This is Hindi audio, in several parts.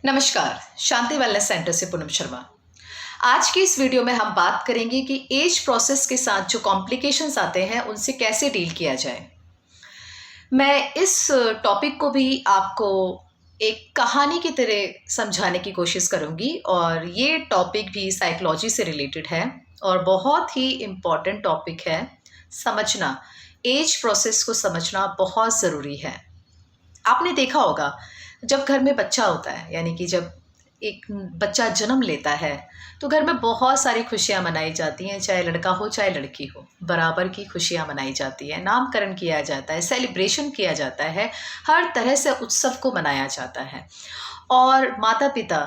नमस्कार, शांति वेलनेस सेंटर से पूनम शर्मा। आज की इस वीडियो में हम बात करेंगे कि एज प्रोसेस के साथ जो कॉम्प्लिकेशंस आते हैं उनसे कैसे डील किया जाए। मैं इस टॉपिक को भी आपको एक कहानी की तरह समझाने की कोशिश करूंगी और ये टॉपिक भी साइकोलॉजी से रिलेटेड है और बहुत ही इम्पॉर्टेंट टॉपिक है। समझना, एज प्रोसेस को समझना बहुत ज़रूरी है। आपने देखा होगा जब घर में बच्चा होता है, यानी कि जब एक बच्चा जन्म लेता है तो घर में बहुत सारी खुशियां मनाई जाती हैं, चाहे लड़का हो चाहे लड़की हो, बराबर की खुशियां मनाई जाती है। नामकरण किया जाता है, सेलिब्रेशन किया जाता है, हर तरह से उत्सव को मनाया जाता है। और माता पिता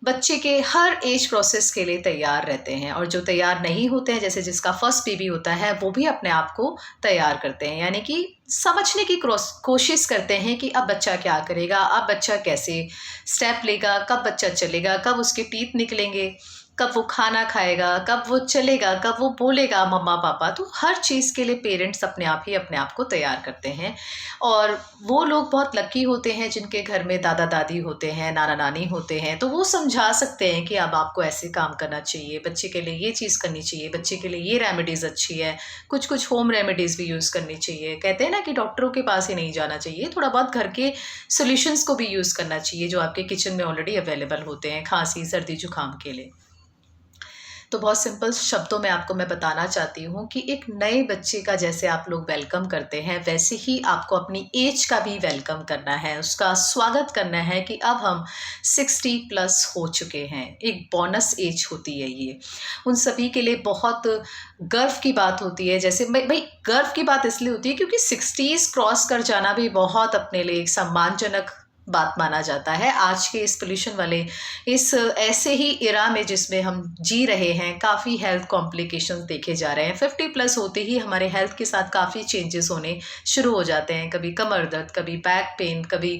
बच्चे के हर एज प्रोसेस के लिए तैयार रहते हैं और जो तैयार नहीं होते हैं, जैसे जिसका फर्स्ट बेबी होता है, वो भी अपने आप को तैयार करते हैं, यानी कि समझने की कोशिश करते हैं कि अब बच्चा क्या करेगा, अब बच्चा कैसे स्टेप लेगा, कब बच्चा चलेगा, कब उसके टीथ निकलेंगे, कब वो खाना खाएगा, कब वो चलेगा, कब वो बोलेगा मम्मा पापा। तो हर चीज़ के लिए पेरेंट्स अपने आप ही अपने आप को तैयार करते हैं। और वो लोग बहुत लकी होते हैं जिनके घर में दादा दादी होते हैं, नाना नानी होते हैं, तो वो समझा सकते हैं कि अब आपको ऐसे काम करना चाहिए, बच्चे के लिए ये चीज़ करनी चाहिए, बच्चे के लिए ये रेमेडीज़ अच्छी है, कुछ कुछ होम रेमेडीज़ भी यूज़ करनी चाहिए। कहते हैं ना कि डॉक्टरों के पास ही नहीं जाना चाहिए, थोड़ा बहुत घर के सोल्यूशंस को भी यूज़ करना चाहिए जो आपके किचन में ऑलरेडी अवेलेबल होते हैं खांसी सर्दी जुकाम के लिए। तो बहुत सिंपल शब्दों में आपको मैं बताना चाहती हूँ कि एक नए बच्चे का जैसे आप लोग वेलकम करते हैं, वैसे ही आपको अपनी एज का भी वेलकम करना है, उसका स्वागत करना है कि अब हम 60 प्लस हो चुके हैं। एक बोनस एज होती है ये, उन सभी के लिए बहुत गर्व की बात होती है। जैसे भाई गर्व की बात इसलिए होती है क्योंकि 60s क्रॉस कर जाना भी बहुत अपने लिए एक सम्मानजनक बात माना जाता है। आज के इस पोल्यूशन वाले इस ऐसे ही इरा में जिसमें हम जी रहे हैं, काफ़ी हेल्थ कॉम्प्लिकेशंस देखे जा रहे हैं। 50 प्लस होते ही हमारे हेल्थ के साथ काफ़ी चेंजेस होने शुरू हो जाते हैं। कभी कमर दर्द, कभी बैक पेन, कभी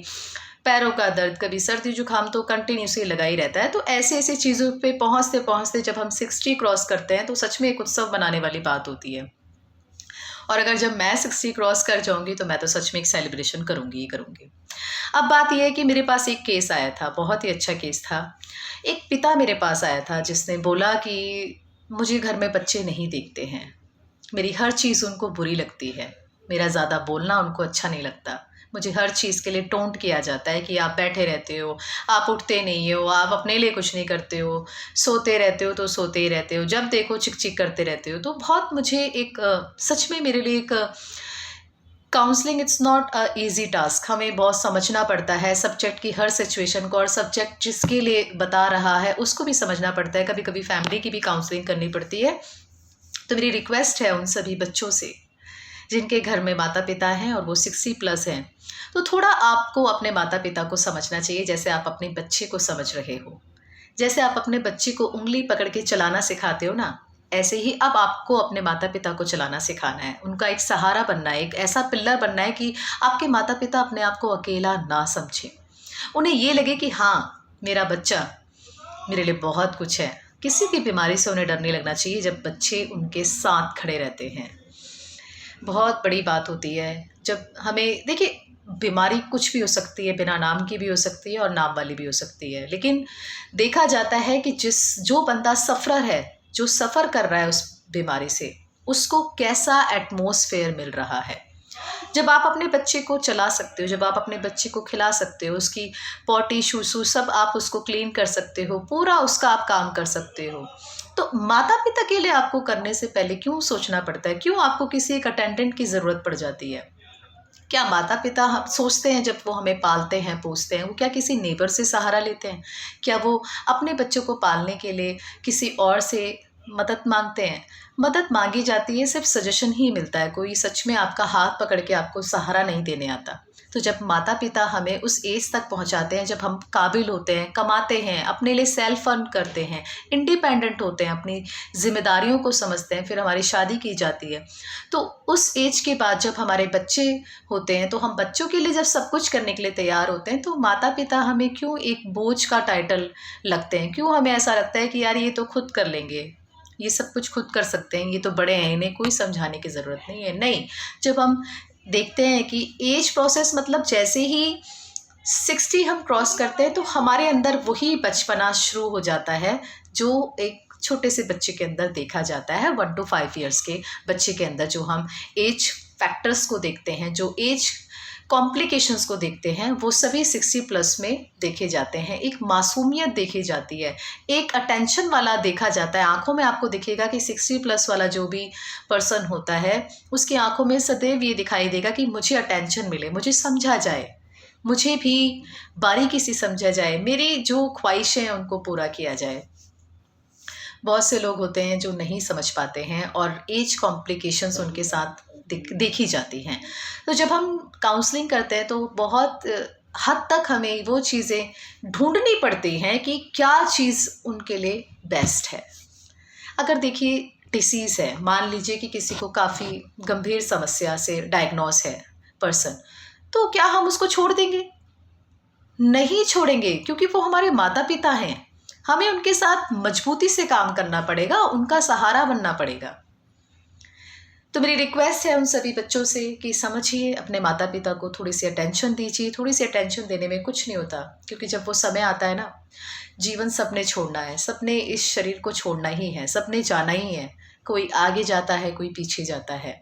पैरों का दर्द, कभी सर्दी जुकाम तो कंटिन्यूसली लगा ही रहता है। तो ऐसे ऐसे चीज़ों पे पहुँचते पहुँचते जब हम 60 क्रॉस करते हैं तो सच में एक उत्सव मनाने वाली बात होती है। और अगर जब मैं 60 क्रॉस कर जाऊंगी तो मैं तो सच में एक सेलिब्रेशन करूंगी ही करूंगी। अब बात यह है कि मेरे पास एक केस आया था, बहुत ही अच्छा केस था। एक पिता मेरे पास आया था जिसने बोला कि मुझे घर में बच्चे नहीं देखते हैं, मेरी हर चीज़ उनको बुरी लगती है, मेरा ज़्यादा बोलना उनको अच्छा नहीं लगता, मुझे हर चीज़ के लिए टोंट किया जाता है कि आप बैठे रहते हो, आप उठते नहीं हो, आप अपने लिए कुछ नहीं करते हो, सोते रहते हो तो सोते ही रहते हो, जब देखो चिक चिक करते रहते हो। तो बहुत मुझे एक सच में मेरे लिए एक counselling it's not a easy task. हमें बहुत समझना पड़ता है सब्जेक्ट की हर सिचुएशन को, और सब्जेक्ट जिसके लिए बता रहा है उसको भी समझना पड़ता है। कभी कभी फैमिली की भी काउंसलिंग करनी पड़ती है। तो मेरी रिक्वेस्ट है उन सभी बच्चों से जिनके घर में माता पिता हैं और वो 60 प्लस हैं, तो थोड़ा आपको अपने माता पिता को समझना चाहिए जैसे आप अपने बच्चे को समझ रहे हो। जैसे आप अपने बच्चे को उंगली पकड़ के चलाना सिखाते हो ना, ऐसे ही अब आपको अपने माता पिता को चलाना सिखाना है। उनका एक सहारा बनना है, एक ऐसा पिल्लर बनना है कि आपके माता पिता अपने आप को अकेला ना समझें। उन्हें ये लगे कि हाँ, मेरा बच्चा मेरे लिए बहुत कुछ है। किसी भी बीमारी से उन्हें डर नहीं लगना चाहिए जब बच्चे उनके साथ खड़े रहते हैं। बहुत बड़ी बात होती है जब हमें, देखिए, बीमारी कुछ भी हो सकती है, बिना नाम की भी हो सकती है और नाम वाली भी हो सकती है। लेकिन देखा जाता है कि जो बंदा सफ़रर है, जो सफ़र कर रहा है उस बीमारी से, उसको कैसा एटमॉस्फेयर मिल रहा है। जब आप अपने बच्चे को चला सकते हो, जब आप अपने बच्चे को खिला सकते हो, उसकी पॉटी शूसू सब आप उसको क्लीन कर सकते हो, पूरा उसका आप काम कर सकते हो, तो माता पिता के लिए आपको करने से पहले क्यों सोचना पड़ता है, क्यों आपको किसी एक अटेंडेंट की ज़रूरत पड़ जाती है? क्या माता पिता हम सोचते हैं जब वो हमें पालते हैं पोसते हैं, वो क्या किसी नेबर से सहारा लेते हैं? क्या वो अपने बच्चों को पालने के लिए किसी और से मदद मांगते हैं? मदद मांगी जाती है, सिर्फ सजेशन ही मिलता है, कोई सच में आपका हाथ पकड़ के आपको सहारा नहीं देने आता। तो जब माता पिता हमें उस एज तक पहुंचाते हैं जब हम काबिल होते हैं, कमाते हैं, अपने लिए सेल्फ अर्न करते हैं, इंडिपेंडेंट होते हैं, अपनी जिम्मेदारियों को समझते हैं, फिर हमारी शादी की जाती है, तो उस एज के बाद जब हमारे बच्चे होते हैं, तो हम बच्चों के लिए जब सब कुछ करने के लिए तैयार होते हैं, तो माता पिता हमें क्यों एक बोझ का टाइटल लगते हैं? क्यों हमें ऐसा लगता है कि यार ये तो खुद कर लेंगे, ये सब कुछ खुद कर सकते हैं, ये तो बड़े हैं, इन्हें कोई समझाने की ज़रूरत नहीं है। नहीं, जब हम देखते हैं कि एज प्रोसेस मतलब जैसे ही 60 हम क्रॉस करते हैं तो हमारे अंदर वही बचपना शुरू हो जाता है जो एक छोटे से बच्चे के अंदर देखा जाता है। 1 to 5 ईयर्स के बच्चे के अंदर जो हम एज फैक्टर्स को देखते हैं, जो एज कॉम्प्लिकेशंस को देखते हैं, वो सभी 60 प्लस में देखे जाते हैं। एक मासूमियत देखी जाती है, एक अटेंशन वाला देखा जाता है। आंखों में आपको दिखेगा कि 60 प्लस वाला जो भी पर्सन होता है उसकी आंखों में सदैव ये दिखाई देगा कि मुझे अटेंशन मिले, मुझे समझा जाए, मुझे भी बारीकी से समझा जाए, मेरी जो ख्वाहिशें हैं उनको पूरा किया जाए। बहुत से लोग होते हैं जो नहीं समझ पाते हैं और एज कॉम्प्लिकेशंस उनके साथ देखी जाती हैं। तो जब हम काउंसलिंग करते हैं तो बहुत हद तक हमें वो चीज़ें ढूंढनी पड़ती हैं कि क्या चीज़ उनके लिए बेस्ट है। अगर देखिए डिसीज़ है, मान लीजिए कि किसी को काफ़ी गंभीर समस्या से डायग्नोस है पर्सन, तो क्या हम उसको छोड़ देंगे? नहीं छोड़ेंगे, क्योंकि वो हमारे माता पिता हैं। हमें उनके साथ मजबूती से काम करना पड़ेगा, उनका सहारा बनना पड़ेगा। तो मेरी रिक्वेस्ट है उन सभी बच्चों से कि समझिए, अपने माता पिता को थोड़ी सी अटेंशन दीजिए। थोड़ी सी अटेंशन देने में कुछ नहीं होता, क्योंकि जब वो समय आता है ना, जीवन सबने छोड़ना है, सबने इस शरीर को छोड़ना ही है, सबने जाना ही है। कोई आगे जाता है, कोई पीछे जाता है।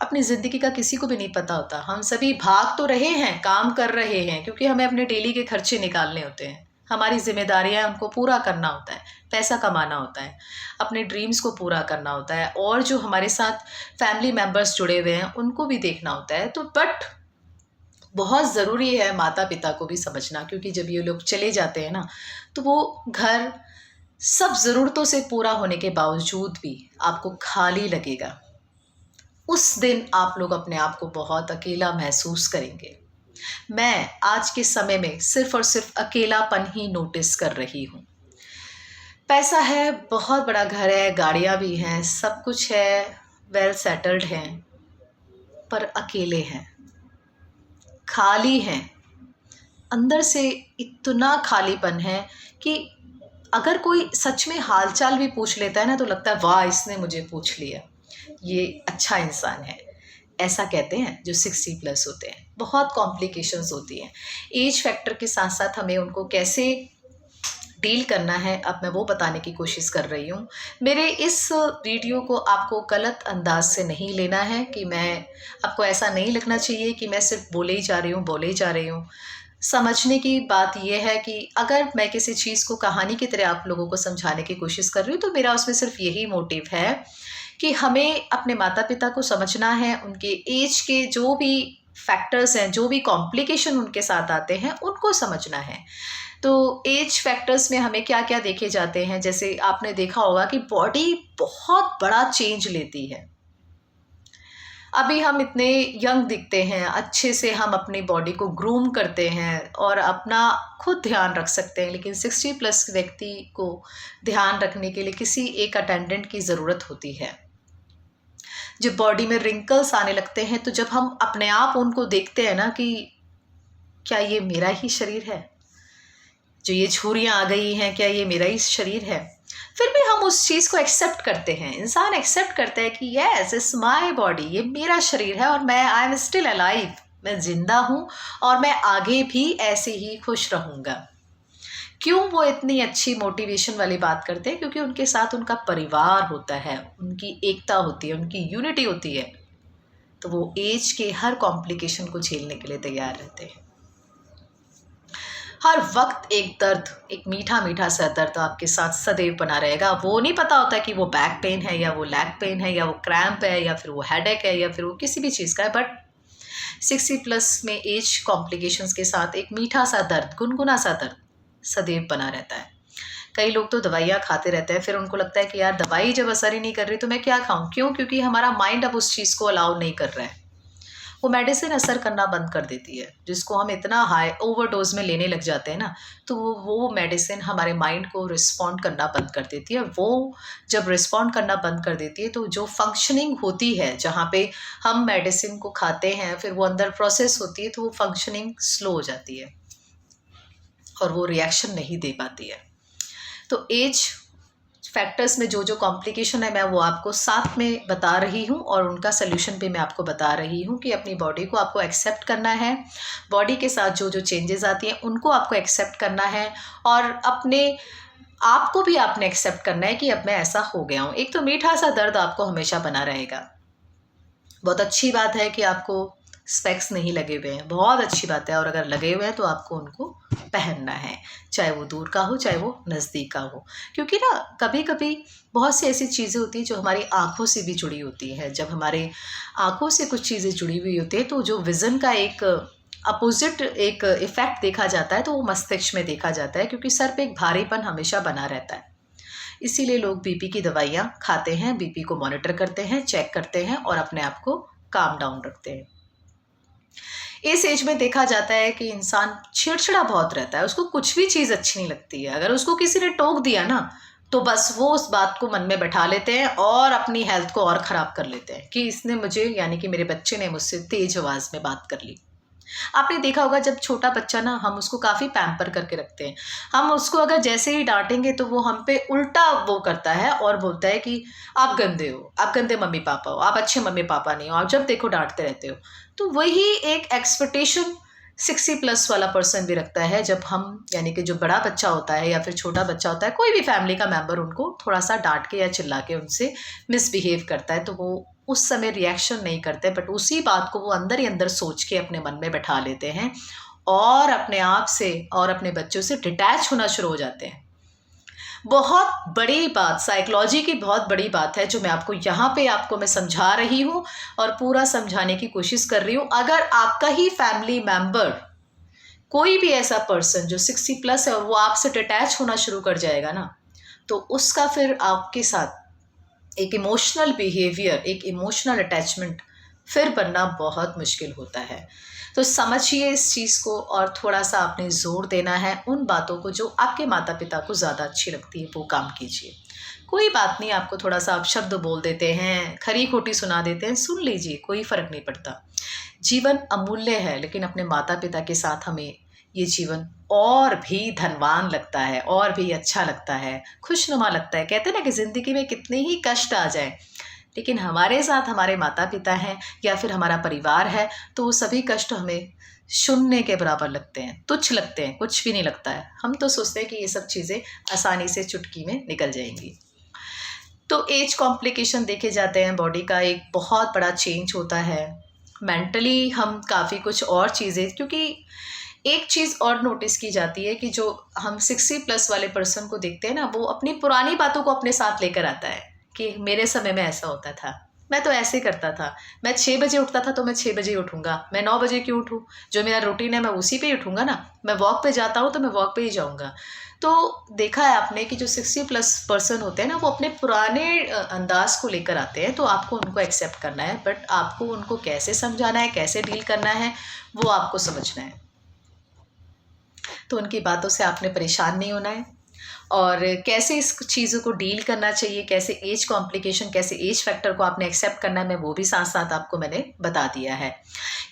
अपनी ज़िंदगी का किसी को भी नहीं पता होता। हम सभी भाग तो रहे हैं, काम कर रहे हैं, क्योंकि हमें अपने डेली के खर्चे निकालने होते हैं। हमारी जिम्मेदारियां हैं, उनको पूरा करना होता है, पैसा कमाना होता है, अपने ड्रीम्स को पूरा करना होता है, और जो हमारे साथ फैमिली मेम्बर्स जुड़े हुए हैं उनको भी देखना होता है। तो बट बहुत ज़रूरी है माता पिता को भी समझना, क्योंकि जब ये लोग चले जाते हैं ना, तो वो घर सब ज़रूरतों से पूरा होने के बावजूद भी आपको खाली लगेगा। उस दिन आप लोग अपने आप को बहुत अकेला महसूस करेंगे। मैं आज के समय में सिर्फ और सिर्फ अकेलापन ही नोटिस कर रही हूँ। पैसा है, बहुत बड़ा घर है, गाड़ियाँ भी हैं, सब कुछ है, वेल सेटल्ड हैं, पर अकेले हैं, खाली हैं। अंदर से इतना खालीपन है कि अगर कोई सच में हालचाल भी पूछ लेता है ना, तो लगता है वाह, इसने मुझे पूछ लिया, ये अच्छा इंसान है। ऐसा कहते हैं जो 60 प्लस होते हैं। बहुत कॉम्प्लिकेशंस होती हैं। एज फैक्टर के साथ साथ हमें उनको कैसे डील करना है, अब मैं वो बताने की कोशिश कर रही हूँ। मेरे इस वीडियो को आपको गलत अंदाज से नहीं लेना है, कि मैं आपको ऐसा नहीं लगना चाहिए कि मैं सिर्फ बोले ही जा रही हूँ। समझने की बात यह है कि अगर मैं किसी चीज़ को कहानी की तरह आप लोगों को समझाने की कोशिश कर रही हूँ, तो मेरा उसमें सिर्फ यही मोटिव है कि हमें अपने माता पिता को समझना है, उनके एज के जो भी फैक्टर्स हैं, जो भी कॉम्प्लिकेशन उनके साथ आते हैं, उनको समझना है। तो एज फैक्टर्स में हमें क्या क्या देखे जाते हैं, जैसे आपने देखा होगा कि बॉडी बहुत बड़ा चेंज लेती है। अभी हम इतने यंग दिखते हैं, अच्छे से हम अपनी बॉडी को ग्रूम करते हैं और अपना खुद ध्यान रख सकते हैं, लेकिन 60 प्लस व्यक्ति को ध्यान रखने के लिए किसी एक अटेंडेंट की ज़रूरत होती है। जब बॉडी में रिंकल्स आने लगते हैं, तो जब हम अपने आप उनको देखते हैं ना कि क्या ये मेरा ही शरीर है, जो ये झुर्रियाँ आ गई हैं, क्या ये मेरा ही शरीर है, फिर भी हम उस चीज़ को एक्सेप्ट करते हैं। इंसान एक्सेप्ट करता है कि यस, इट्स माय बॉडी, ये मेरा शरीर है और मैं आई एम स्टिल अलाइव, मैं जिंदा हूँ और मैं आगे भी ऐसे ही खुश रहूँगा। क्यों वो इतनी अच्छी मोटिवेशन वाली बात करते हैं? क्योंकि उनके साथ उनका परिवार होता है, उनकी एकता होती है, उनकी यूनिटी होती है। तो वो एज के हर कॉम्प्लिकेशन को झेलने के लिए तैयार रहते हैं। हर वक्त एक दर्द, एक मीठा मीठा सा दर्द आपके साथ सदैव बना रहेगा। वो नहीं पता होता कि वो बैक पेन है या वो लेग पेन है या वो क्रैम्प है या फिर वो हेडेक है या फिर वो किसी भी चीज़ का है, बट 60 प्लस में एज कॉम्प्लिकेशंस के साथ एक मीठा सा दर्द, गुनगुना सा दर्द सदैव बना रहता है। कई लोग तो दवाइयाँ खाते रहते हैं, फिर उनको लगता है कि यार दवाई जब असर ही नहीं कर रही तो मैं क्या खाऊं? क्यों? क्योंकि हमारा माइंड अब उस चीज़ को अलाउ नहीं कर रहा है। वो मेडिसिन असर करना बंद कर देती है, जिसको हम इतना हाई ओवरडोज में लेने लग जाते हैं ना, तो वो मेडिसिन हमारे माइंड को रिस्पॉन्ड करना बंद कर देती है। वो जब रिस्पॉन्ड करना बंद कर देती है, तो जो फंक्शनिंग होती है, जहाँ पे हम मेडिसिन को खाते हैं, फिर वो अंदर प्रोसेस होती है, तो वो फंक्शनिंग स्लो हो जाती है और वो रिएक्शन नहीं दे पाती है। तो एज फैक्टर्स में जो जो कॉम्प्लिकेशन है मैं वो आपको साथ में बता रही हूँ और उनका सोल्यूशन भी मैं आपको बता रही हूँ कि अपनी बॉडी को आपको एक्सेप्ट करना है, बॉडी के साथ जो जो चेंजेस आती हैं उनको आपको एक्सेप्ट करना है और अपने आपको भी आपने एक्सेप्ट करना है कि अब मैं ऐसा हो गया हूँ। एक तो मीठा सा दर्द आपको हमेशा बना रहेगा। बहुत अच्छी बात है कि आपको स्पेक्स नहीं लगे हुए हैं, बहुत अच्छी बात है, और अगर लगे हुए हैं तो आपको उनको पहनना है, चाहे वो दूर का हो चाहे वो नज़दीक का हो। क्योंकि ना कभी कभी बहुत सी ऐसी चीज़ें होती हैं जो हमारी आँखों से भी जुड़ी होती हैं। जब हमारे आँखों से कुछ चीज़ें जुड़ी हुई होती है तो जो विज़न का एक अपोजिट एक इफ़ेक्ट देखा जाता है तो वो मस्तिष्क में देखा जाता है, क्योंकि सर पे एक भारीपन हमेशा बना रहता है। इसीलिए लोग बीपी की दवाइयाँ खाते हैं, बीपी को मॉनिटर करते हैं, चेक करते हैं और अपने आप को काम डाउन रखते हैं। इस एज में देखा जाता है कि इंसान चिड़चिड़ा बहुत रहता है, उसको कुछ भी चीज़ अच्छी नहीं लगती है। अगर उसको किसी ने टोक दिया ना तो बस वो उस बात को मन में बैठा लेते हैं और अपनी हेल्थ को और ख़राब कर लेते हैं कि इसने मुझे, यानी कि मेरे बच्चे ने मुझसे तेज़ आवाज़ में बात कर ली। आपने देखा होगा जब छोटा बच्चा ना, हम उसको काफ़ी पैम्पर करके रखते हैं। हम उसको अगर जैसे ही डांटेंगे तो वो हम पे उल्टा वो करता है और बोलता है कि आप गंदे हो, आप गंदे मम्मी पापा हो, आप अच्छे मम्मी पापा नहीं हो, आप जब देखो डांटते रहते हो। तो वही एक एक्सपेक्टेशन 60+ वाला पर्सन भी रखता है। जब हम, यानी कि जो बड़ा बच्चा होता है या फिर छोटा बच्चा होता है, कोई भी फैमिली का मेंबर उनको थोड़ा सा डांट के या चिल्ला के उनसे मिसबिहेव करता है तो वो उस समय रिएक्शन नहीं करते, बट उसी बात को वो अंदर ही अंदर सोच के अपने मन में बैठा लेते हैं और अपने आप से और अपने बच्चों से डिटैच होना शुरू हो जाते हैं। बहुत बड़ी बात, साइकोलॉजी की बहुत बड़ी बात है जो मैं आपको यहाँ पे आपको मैं समझा रही हूँ और पूरा समझाने की कोशिश कर रही हूँ। अगर आपका ही फैमिली मेंबर कोई भी ऐसा पर्सन जो 60+ है और वो आपसे डिटैच होना शुरू कर जाएगा ना, तो उसका फिर आपके साथ एक इमोशनल बिहेवियर, एक इमोशनल अटैचमेंट फिर बनना बहुत मुश्किल होता है। तो समझिए इस चीज़ को और थोड़ा सा आपने ज़ोर देना है उन बातों को जो आपके माता पिता को ज़्यादा अच्छी लगती है, वो काम कीजिए। कोई बात नहीं, आपको थोड़ा सा आप शब्द बोल देते हैं, खरी खोटी सुना देते हैं, सुन लीजिए, कोई फ़र्क नहीं पड़ता। जीवन अमूल्य है, लेकिन अपने माता पिता के साथ हमें ये जीवन और भी धनवान लगता है, और भी अच्छा लगता है, खुशनुमा लगता है। कहते हैं ना कि ज़िंदगी में कितने ही कष्ट आ जाएं, लेकिन हमारे साथ हमारे माता पिता हैं या फिर हमारा परिवार है तो वो सभी कष्ट हमें शून्य के बराबर लगते हैं, तुच्छ लगते हैं, कुछ भी नहीं लगता है। हम तो सोचते हैं कि ये सब चीज़ें आसानी से चुटकी में निकल जाएंगी। तो एज कॉम्प्लिकेशन देखे जाते हैं, बॉडी का एक बहुत बड़ा चेंज होता है। मेंटली हम काफ़ी कुछ और चीज़ें, क्योंकि एक चीज़ और नोटिस की जाती है कि जो हम 60+ वाले पर्सन को देखते हैं ना, वो अपनी पुरानी बातों को अपने साथ लेकर आता है कि मेरे समय में ऐसा होता था, मैं तो ऐसे करता था, मैं 6 बजे उठता था तो मैं 6 बजे ही उठूँगा, मैं 9 बजे क्यों उठूँ, जो मेरा रूटीन है मैं उसी पे ही उठूँगा ना, मैं वॉक पे जाता हूँ तो मैं वॉक पे ही जाऊँगा। तो देखा है आपने कि जो 60+ पर्सन होते हैं ना, वो अपने पुराने अंदाज को लेकर आते हैं, तो आपको उनको एक्सेप्ट करना है, बट आपको उनको कैसे समझाना है, कैसे डील करना है, वो आपको समझना है। तो उनकी बातों से आपने परेशान नहीं होना है, और कैसे इस चीज़ों को डील करना चाहिए, कैसे एज कॉम्प्लिकेशन, कैसे एज फैक्टर को आपने एक्सेप्ट करना है, मैं वो भी साथ साथ आपको मैंने बता दिया है।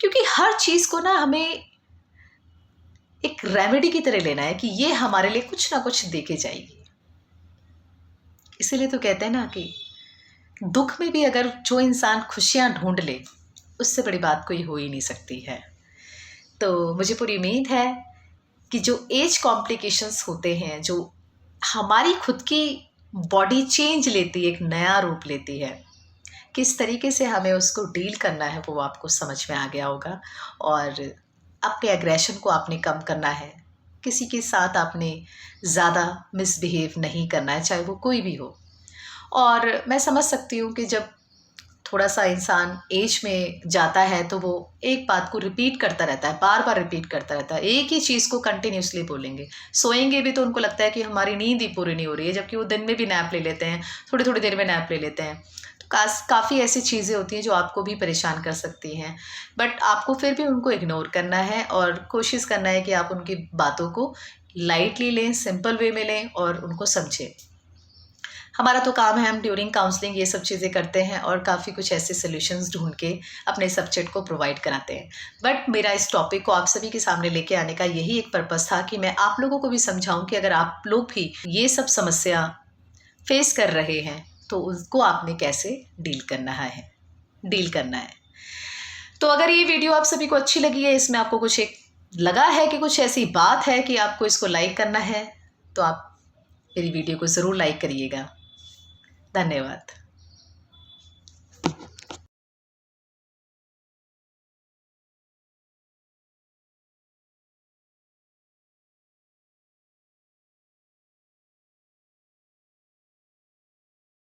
क्योंकि हर चीज़ को ना हमें एक रेमेडी की तरह लेना है कि ये हमारे लिए कुछ ना कुछ देके जाएगी। इसीलिए तो कहते हैं ना कि दुख में भी अगर जो इंसान खुशियाँ ढूंढ ले, उससे बड़ी बात कोई हो ही नहीं सकती है। तो मुझे पूरी उम्मीद है कि जो एज कॉम्प्लिकेशंस होते हैं, जो हमारी खुद की बॉडी चेंज लेती है, एक नया रूप लेती है, किस तरीके से हमें उसको डील करना है वो आपको समझ में आ गया होगा। और अपने एग्रेशन को आपने कम करना है, किसी के साथ आपने ज़्यादा मिसबिहेव नहीं करना है, चाहे वो कोई भी हो। और मैं समझ सकती हूँ कि जब थोड़ा सा इंसान एज में जाता है तो वो एक बात को रिपीट करता रहता है, बार बार रिपीट करता रहता है, एक ही चीज़ को कंटिन्यूसली बोलेंगे। सोएंगे भी तो उनको लगता है कि हमारी नींद ही पूरी नहीं हो रही है, जबकि वो दिन में भी नैप ले लेते हैं, थोड़ी थोड़ी देर में नैप ले लेते हैं। तो काफ़ी ऐसी चीज़ें होती हैं जो आपको भी परेशान कर सकती हैं, बट आपको फिर भी उनको इग्नोर करना है और कोशिश करना है कि आप उनकी बातों को लाइटली लें, सिंपल वे में लें और उनको समझें। हमारा तो काम है, हम ड्यूरिंग काउंसलिंग ये सब चीज़ें करते हैं और काफ़ी कुछ ऐसे सॉल्यूशंस ढूंढ के अपने सब्जेक्ट को प्रोवाइड कराते हैं। बट मेरा इस टॉपिक को आप सभी के सामने लेके आने का यही एक पर्पस था कि मैं आप लोगों को भी समझाऊं कि अगर आप लोग भी ये सब समस्या फेस कर रहे हैं तो उसको आपने कैसे डील करना है। तो अगर ये वीडियो आप सभी को अच्छी लगी है, इसमें आपको कुछ एक लगा है कि कुछ ऐसी बात है कि आपको इसको लाइक करना है, तो आप मेरी वीडियो को ज़रूर लाइक करिएगा। धन्यवाद।